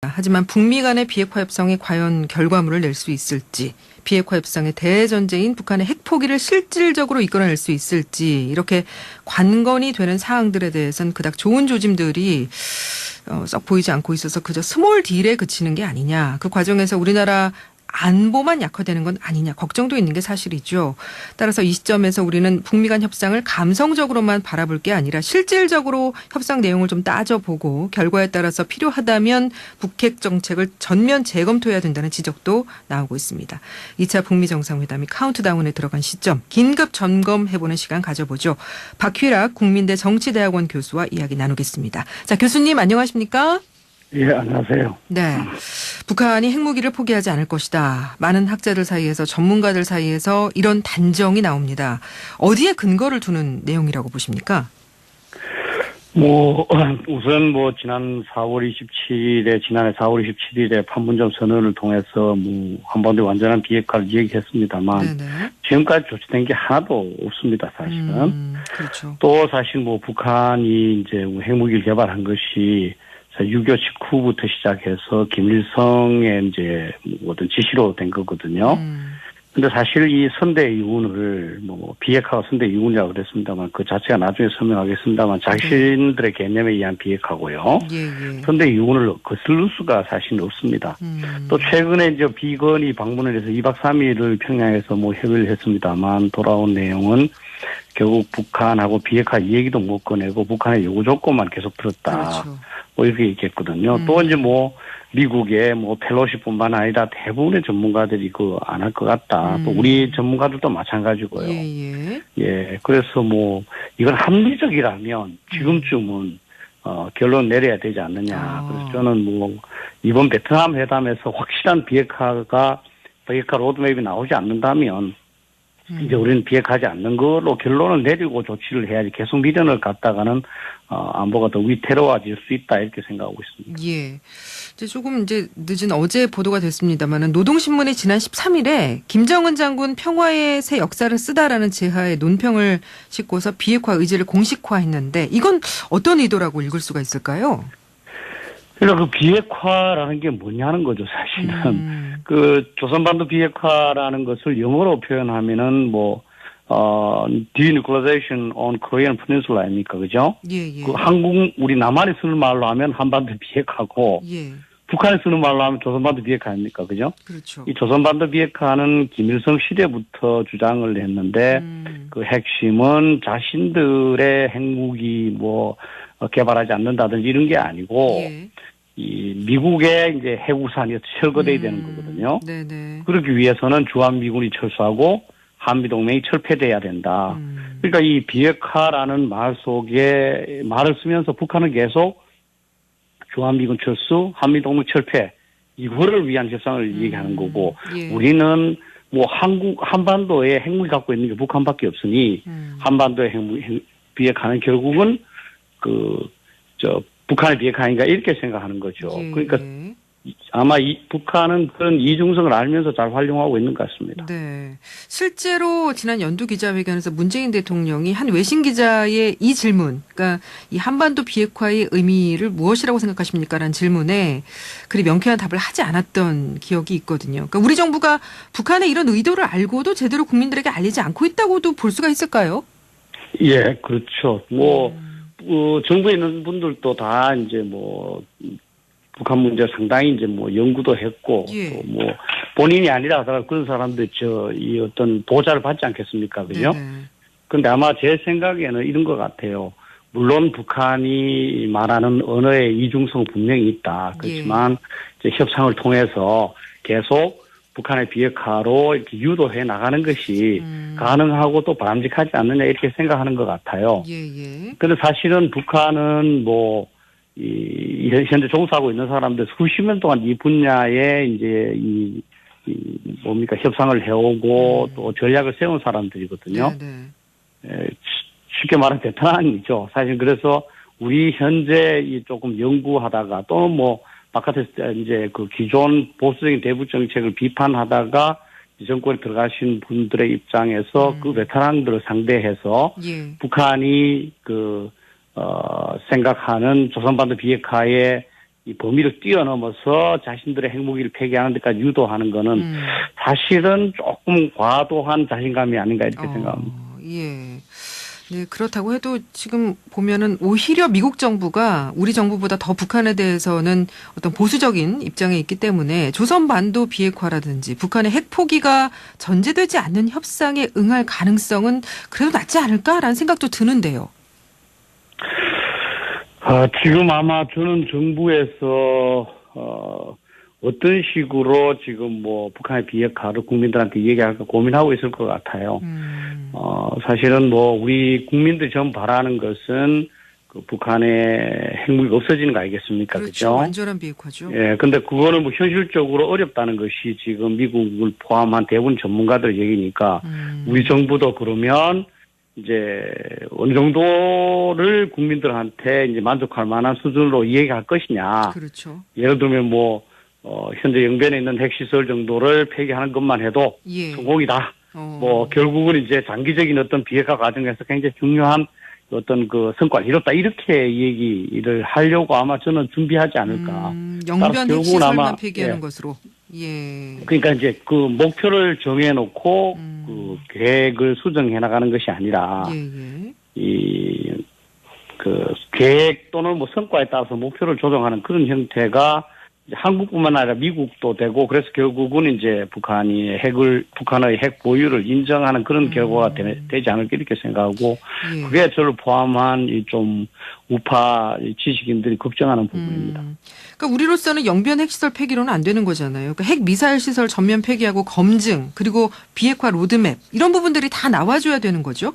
하지만 북미 간의 비핵화 협상이 과연 결과물을 낼 수 있을지, 비핵화 협상의 대전제인 북한의 핵 포기를 실질적으로 이끌어낼 수 있을지, 이렇게 관건이 되는 사항들에 대해서는 그닥 좋은 조짐들이 썩 보이지 않고 있어서 그저 스몰 딜에 그치는 게 아니냐. 그 과정에서 우리나라 안보만 약화되는 건 아니냐 걱정도 있는 게 사실이죠. 따라서 이 시점에서 우리는 북미 간 협상을 감성적으로만 바라볼 게 아니라 실질적으로 협상 내용을 좀 따져보고 결과에 따라서 필요하다면 북핵 정책을 전면 재검토해야 된다는 지적도 나오고 있습니다. 2차 북미 정상회담이 카운트다운에 들어간 시점 긴급 점검해보는 시간 가져보죠. 박휘락 국민대 정치대학원 교수와 이야기 나누겠습니다. 자, 교수님 안녕하십니까? 예, 안녕하세요. 네. 북한이 핵무기를 포기하지 않을 것이다. 많은 학자들 사이에서 전문가들 사이에서 이런 단정이 나옵니다. 어디에 근거를 두는 내용이라고 보십니까? 우선 지난해 4월 27일에 판문점 선언을 통해서 한반도의 완전한 비핵화를 얘기했습니다만 네네. 지금까지 조치된 게 하나도 없습니다, 사실은. 그렇죠. 또 사실 부칸이 이제 핵무기를 개발한 것이 6.25 직후부터 시작해서 김일성의 이제 어떤 지시로 된 거거든요. 근데 사실 이 선대 이윤을 비핵화가 선대 이윤이라고 그랬습니다만 그 자체가 나중에 설명하겠습니다만 자신들의 개념에 의한 비핵화고요. 예. 선대 이윤을 거슬릴 수가 사실 없습니다. 또 최근에 이제 비건이 방문을 해서 2박 3일을 평양에서 협의를 했습니다만 돌아온 내용은 결국 북한하고 비핵화 얘기도 못 꺼내고 북한의 요구 조건만 계속 들었다. 그렇죠. 이렇게 얘기했거든요. 또 이제 미국의 펠로시뿐만 아니라 대부분의 전문가들이 안 할 것 같다. 또 우리 전문가들도 마찬가지고요. 예. 그래서 이건 합리적이라면 지금쯤은 결론 내려야 되지 않느냐. 그래서 저는 이번 베트남 회담에서 확실한 비핵화 로드맵이 나오지 않는다면 이제 우리는 비핵화하지 않는 걸로 결론을 내리고 조치를 해야지 계속 미련을 갖다가는 안보가 더 위태로워질 수 있다 이렇게 생각하고 있습니다. 예. 이제 조금 늦은 어제 보도가 됐습니다만은 노동신문이 지난 13일에 김정은 장군 평화의 새 역사를 쓰다라는 제하의 논평을 싣고서 비핵화 의지를 공식화했는데 이건 어떤 의도라고 읽을 수가 있을까요? 그러니까 그 비핵화라는 게 뭐냐는 거죠, 사실은. 그 조선반도 비핵화라는 것을 영어로 표현하면은 denuclearization on Korean Peninsula 아닙니까, 그죠? 예. 우리 남한이 쓰는 말로 하면 한반도 비핵화고, 예. 북한이 쓰는 말로 하면 조선반도 비핵화 아닙니까, 그죠? 그렇죠. 이 조선반도 비핵화는 김일성 시대부터 주장을 했는데, 그 핵심은 자신들의 핵무기 개발하지 않는다든지 이런 게 아니고, 예. 이 미국의 이제 해구산이 철거돼야 되는 거거든요. 네네. 그러기 위해서는 주한미군이 철수하고 한미동맹이 철폐돼야 된다. 그러니까 이 비핵화라는 말 속에 말을 쓰면서 북한은 계속 주한미군 철수, 한미동맹 철폐 이거를 위한 협상을 얘기하는 거고 예. 우리는 한반도에 핵무기 갖고 있는 게 북한밖에 없으니 한반도의 비핵화는 결국은 북한의 비핵화인가 이렇게 생각하는 거죠. 예. 그러니까 아마 북한은 그런 이중성을 알면서 잘 활용하고 있는 것 같습니다. 네. 실제로 지난 연두 기자회견에서 문재인 대통령이 한 외신 기자의 이 질문, 그러니까 이 한반도 비핵화의 의미를 무엇이라고 생각하십니까? 라는 질문에 그리 명쾌한 답을 하지 않았던 기억이 있거든요. 그러니까 우리 정부가 북한의 이런 의도를 알고도 제대로 국민들에게 알리지 않고 있다고도 볼 수가 있을까요? 예, 그렇죠. 정부에 있는 분들도 다 이제 북한 문제 상당히 이제 연구도 했고, 예. 또 본인이 아니라 하더라도 그런 사람들 이 어떤 보좌를 받지 않겠습니까? 그죠? 근데 아마 제 생각에는 이런 것 같아요. 물론 북한이 말하는 언어의 이중성 분명히 있다. 그렇지만 이제 협상을 통해서 계속 북한의 비핵화로 이렇게 유도해 나가는 것이 가능하고 또 바람직하지 않느냐 이렇게 생각하는 것 같아요. 예. 그런데 사실은 북한은 현재 종사하고 있는 사람들 수십 년 동안 이 분야에 이제 협상을 해오고 또 전략을 세운 사람들이거든요. 쉽게 말하면 베테랑이죠. 사실 그래서 우리 현재 조금 연구하다가 또 바깥에서 이제 그 기존 보수적인 대북 정책을 비판하다가 이 정권에 들어가신 분들의 입장에서 그 베테랑들을 상대해서 북한이 생각하는 조선반도 비핵화의 이 범위를 뛰어넘어서 자신들의 핵무기를 폐기하는 데까지 유도하는 거는 사실은 조금 과도한 자신감이 아닌가 이렇게 생각합니다. 예. 네, 그렇다고 해도 지금 보면은 오히려 미국 정부가 우리 정부보다 더 북한에 대해서는 어떤 보수적인 입장에 있기 때문에 조선반도 비핵화라든지 북한의 핵 포기가 전제되지 않는 협상에 응할 가능성은 그래도 낮지 않을까라는 생각도 드는데요. 지금 아마 저는 정부에서 어떤 식으로 지금 뭐 북한의 비핵화를 국민들한테 얘기할까 고민하고 있을 것 같아요. 사실은 뭐 우리 국민들이 전 바라는 것은 그 북한의 핵무기가 없어지는 거 아니겠습니까? 그렇죠. 완전한 비핵화죠. 예, 근데 그거는 뭐 현실적으로 어렵다는 것이 지금 미국을 포함한 대부분 전문가들 얘기니까 우리 정부도 그러면 이제 어느 정도를 국민들한테 이제 만족할 만한 수준으로 이야기할 것이냐. 그렇죠. 예를 들면 뭐 현재 영변에 있는 핵시설 정도를 폐기하는 것만 해도 성공이다. 뭐 결국은 이제 장기적인 어떤 비핵화 과정에서 굉장히 중요한 어떤 그 성과를 이뤘다 이렇게 얘기를 하려고 아마 저는 준비하지 않을까. 영변 핵시설만 폐기하는 것으로. 예. 그러니까 이제 그 목표를 정해놓고 그 계획을 수정해 나가는 것이 아니라 이 그 계획 또는 뭐 성과에 따라서 목표를 조정하는 그런 형태가 한국뿐만 아니라 미국도 되고 그래서 결국은 이제 북한의 핵 보유를 인정하는 그런 결과가 되지 않을까 이렇게 생각하고 그게 저를 포함한 이 좀 우파 지식인들이 걱정하는 부분입니다. 그러니까 우리로서는 영변 핵시설 폐기로는 안 되는 거잖아요. 그러니까 핵 미사일 시설 전면 폐기하고 검증 그리고 비핵화 로드맵 이런 부분들이 다 나와줘야 되는 거죠?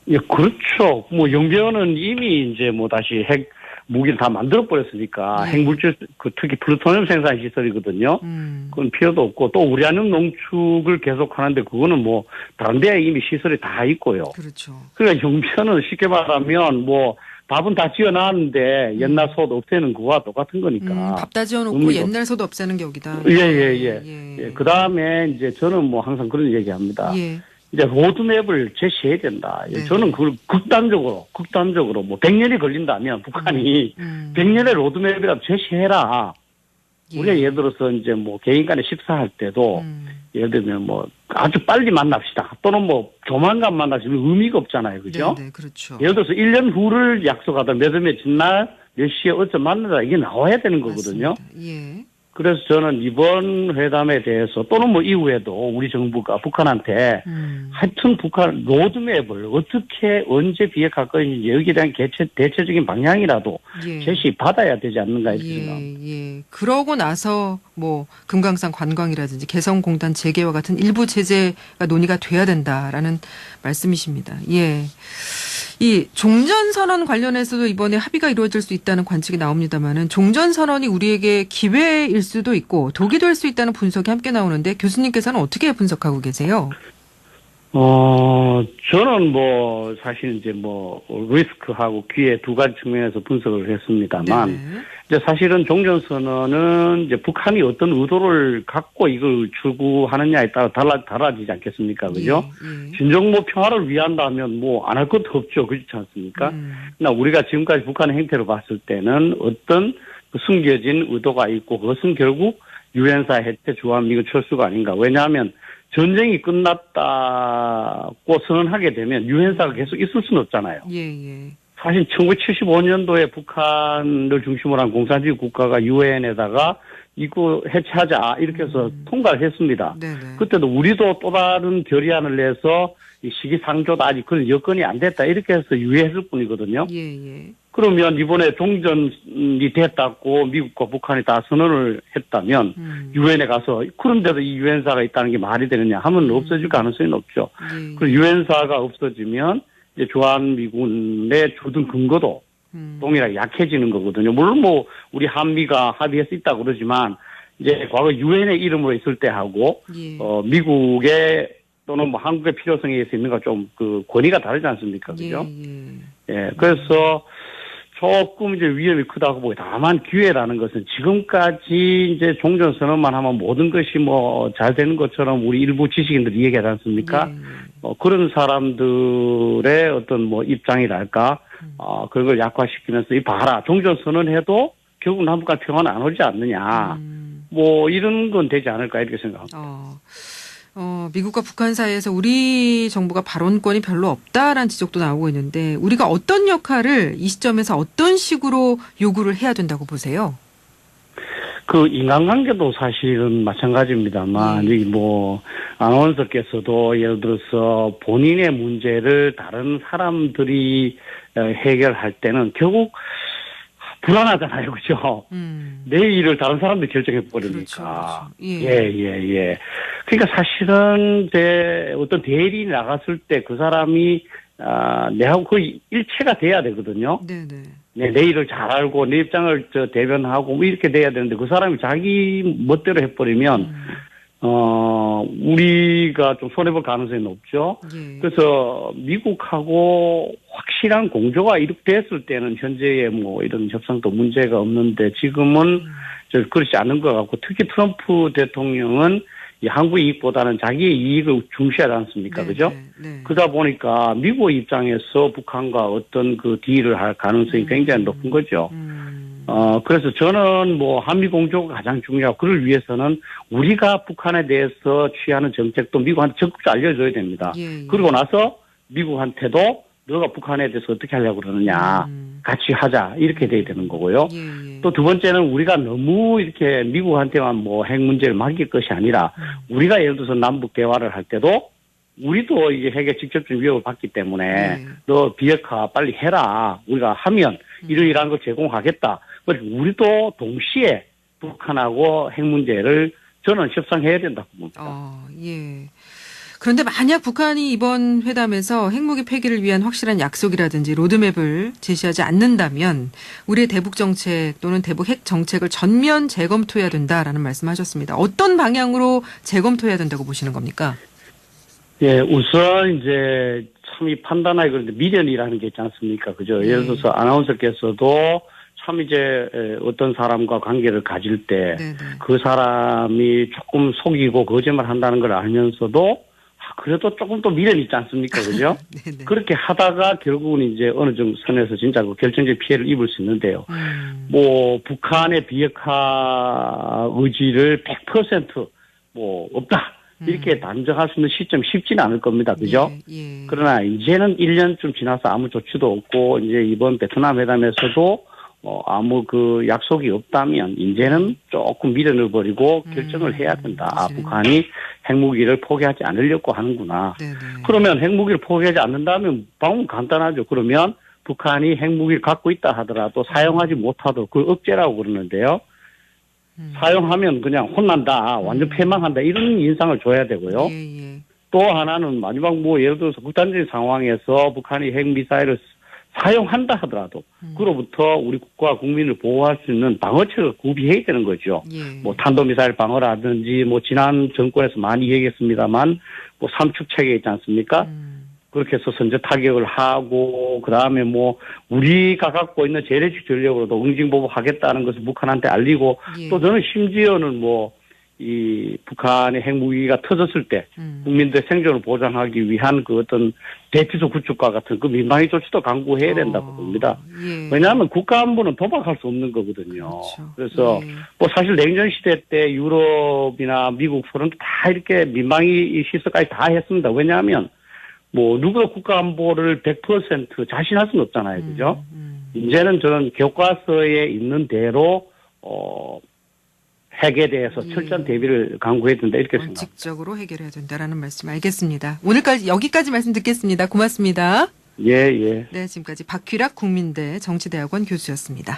예, 그렇죠. 뭐 영변은 이미 이제 뭐 다시 핵 무기를 다 만들어 버렸으니까 핵물질 그 특히 플루토늄 생산 시설이거든요. 그건 필요도 없고 또 우라늄 농축을 계속하는데 그거는 뭐 다른 데에 이미 시설이 다 있고요. 그렇죠. 그러니까 영변은 쉽게 말하면 뭐 밥은 다 지어놨는데 옛날 솥 없애는 거와 똑같은 거니까. 밥 다 지어놓고 옛날 솥 없애는 격이다. 예. 그 다음에 이제 저는 뭐 항상 그런 얘기합니다. 이제 로드맵을 제시해야 된다. 저는 그걸 극단적으로 뭐 100년이 걸린다면 북한이 100년의 로드맵이라도 제시해라. 우리가 예를 들어서 이제 뭐 개인 간에 식사할 때도 예를 들면 뭐 아주 빨리 만납시다. 또는 뭐 조만간 만나시면 의미가 없잖아요. 그죠? 네, 그렇죠. 예를 들어서 1년 후를 약속하다 며칠 날 몇 시에 어쩌 만나다 이게 나와야 되는 거거든요. 예. 그래서 저는 이번 회담에 대해서 또는 뭐 이후에도 우리 정부가 북한한테 하여튼 북한 로드맵을 어떻게 언제 비핵화할 것인지 여기에 대한 대체적인 방향이라도 제시 받아야 되지 않는가 이렇게 생각합니다. 예. 그러고 나서 뭐 금강산 관광이라든지 개성공단 재개와 같은 일부 제재가 논의가 돼야 된다라는 말씀이십니다. 예. 이 종전선언 관련해서도 이번에 합의가 이루어질 수 있다는 관측이 나옵니다만은 종전선언이 우리에게 기회일 수도 있고 독이 될 수 있다는 분석이 함께 나오는데 교수님께서는 어떻게 분석하고 계세요? 저는 뭐 사실 이제 뭐 리스크하고 기회 두 가지 측면에서 분석을 했습니다만 이제 사실은 종전선언은 이제 북한이 어떤 의도를 갖고 이걸 추구하느냐에 따라 달라지지 않겠습니까? 그죠? 진정모 평화를 위한다면 뭐 안 할 것도 없죠. 그렇지 않습니까? 그러나 우리가 지금까지 북한의 행태를 봤을 때는 어떤 숨겨진 의도가 있고 그것은 결국 유엔사 해체 주한미군 철수가 아닌가. 왜냐하면 전쟁이 끝났다고 선언하게 되면 유엔사가 계속 있을 수는 없잖아요. 사실 1975년도에 북한을 중심으로 한 공산주의 국가가 유엔에다가 이거 해체하자 이렇게 해서 통과를 했습니다. 그때도 우리도 또 다른 결의안을 내서 이 시기상조다 아직 그런 여건이 안 됐다 이렇게 해서 유예했을 뿐이거든요. 그러면 이번에 종전이 됐다고 미국과 북한이 다 선언을 했다면 유엔에 가서 그런데도 이 유엔사가 있다는 게 말이 되느냐 하면 없어질 가능성이 높죠. 그리고 유엔사가 없어지면 이제 주한미군의 주둔 근거도 동일하게 약해지는 거거든요. 물론 뭐 우리 한미가 합의할 수 있다고 그러지만 이제 과거 유엔의 이름으로 있을 때 하고 미국의 또는 뭐 한국의 필요성에 의해서 있는가 좀 그 권위가 다르지 않습니까? 그죠? 그래서 조금 이제 위험이 크다고 보고 다만 기회라는 것은 지금까지 이제 종전선언만 하면 모든 것이 뭐 잘 되는 것처럼 우리 일부 지식인들이 얘기하지 않습니까? 그런 사람들의 어떤 뭐 입장이랄까, 그걸 약화시키면서 이 봐라 종전선언해도 결국 남북 간 평화는 안 오지 않느냐. 뭐 이런 건 되지 않을까 이렇게 생각합니다. 미국과 북한 사이에서 우리 정부가 발언권이 별로 없다라는 지적도 나오고 있는데 우리가 어떤 역할을 이 시점에서 어떤 식으로 요구를 해야 된다고 보세요? 그 인간관계도 사실은 마찬가지입니다만 여기 뭐 아나운서께서도 예를 들어서 본인의 문제를 다른 사람들이 해결할 때는 결국 불안하잖아요, 그죠? 내 일을 다른 사람들이 결정해 버리니까. 그렇죠. 예. 그러니까 사실은 제 어떤 대리인이 나갔을 때 그 사람이 내하고 거의 일체가 돼야 되거든요. 네네. 내 일을 잘 알고 내 입장을 대변하고 뭐 이렇게 돼야 되는데 그 사람이 자기 멋대로 해버리면 우리가 좀 손해볼 가능성이 높죠. 예. 그래서 미국하고 확실한 공조가 이렇게 됐을 때는 현재의 뭐 이런 협상도 문제가 없는데 지금은 그렇지 않은 것 같고 특히 트럼프 대통령은 이 한국 이익보다는 자기의 이익을 중시하지 않습니까? 그죠? 네. 그러다 보니까 미국 입장에서 북한과 어떤 그 딜을 할 가능성이 굉장히 높은 거죠. 그래서 저는 뭐 한미 공조가 가장 중요하고 그를 위해서는 우리가 북한에 대해서 취하는 정책도 미국한테 적극적으로 알려줘야 됩니다. 예. 그러고 나서 미국한테도 너가 북한에 대해서 어떻게 하려고 그러느냐. 같이 하자. 이렇게 돼야 되는 거고요. 예. 또 두 번째는 우리가 너무 이렇게 미국한테만 뭐 핵 문제를 맡길 것이 아니라 우리가 예를 들어서 남북 대화를 할 때도 우리도 이제 핵에 직접적인 위협을 받기 때문에 너 비핵화 빨리 해라. 우리가 하면 이러이러한 걸 제공하겠다. 그래서 우리도 동시에 북한하고 핵 문제를 저는 협상해야 된다고 봅니다. 예. 그런데 만약 북한이 이번 회담에서 핵무기 폐기를 위한 확실한 약속이라든지 로드맵을 제시하지 않는다면 우리의 대북 정책 또는 대북 핵 정책을 전면 재검토해야 된다라는 말씀하셨습니다. 어떤 방향으로 재검토해야 된다고 보시는 겁니까? 예, 우선 이제 참 이 판단하기 그런데 미련이라는 게 있지 않습니까? 그죠? 예를 들어서 아나운서께서도 참 이제 어떤 사람과 관계를 가질 때 그 사람이 조금 속이고 거짓말 한다는 걸 알면서도 그래도 조금 또 미련이 있지 않습니까? 그죠? 그렇게 하다가 결국은 이제 어느 정도 선에서 진짜 그 결정적 피해를 입을 수 있는데요. 뭐 북한의 비핵화 의지를 100% 뭐 없다. 이렇게 단정할 수 있는 시점 쉽지는 않을 겁니다. 그죠? 예. 그러나 이제는 1년쯤 지나서 아무 조치도 없고 이제 이번 베트남 회담에서도 아무 그 약속이 없다면 이제는 조금 미련을 버리고 결정을 해야 된다. 북한이 핵무기를 포기하지 않으려고 하는구나. 그러면 핵무기를 포기하지 않는다면 방금 간단하죠. 그러면 북한이 핵무기를 갖고 있다 하더라도 사용하지 못하도록 그걸 억제라고 그러는데요. 사용하면 그냥 혼난다. 완전 패망한다. 이런 인상을 줘야 되고요. 또 하나는 마지막 뭐 예를 들어서 극단적인 상황에서 북한이 핵미사일을 사용한다 하더라도 그로부터 우리 국가 국민을 보호할 수 있는 방어책을 구비해야 되는 거죠. 뭐 탄도미사일 방어라든지 뭐 지난 정권에서 많이 얘기했습니다만 뭐 삼축체계 있지 않습니까? 그렇게 해서 선제 타격을 하고 그다음에 뭐 우리가 갖고 있는 재래식 전력으로도 응징보복하겠다는 것을 북한한테 알리고 또 저는 심지어는 뭐 이 북한의 핵무기가 터졌을 때 국민들의 생존을 보장하기 위한 그 어떤 대피소 구축과 같은 그 민방위 조치도 강구해야 된다고 봅니다. 왜냐하면 국가안보는 도박할 수 없는 거거든요. 그래서 뭐 사실 냉전 시대 때 유럽이나 미국, 소련도 다 이렇게 민방위 시설까지 다 했습니다. 왜냐하면 뭐 누구도 국가안보를 100% 자신할 수는 없잖아요. 그죠? 이제는 저는 교과서에 있는 대로 핵에 대해서 철저한 대비를 강구해야 된다 이렇게 생각합니다. 원칙적으로 해결해야 된다라는 말씀 알겠습니다. 오늘까지 여기까지 말씀 듣겠습니다. 고맙습니다. 예. 네, 지금까지 박휘락 국민대 정치대학원 교수였습니다.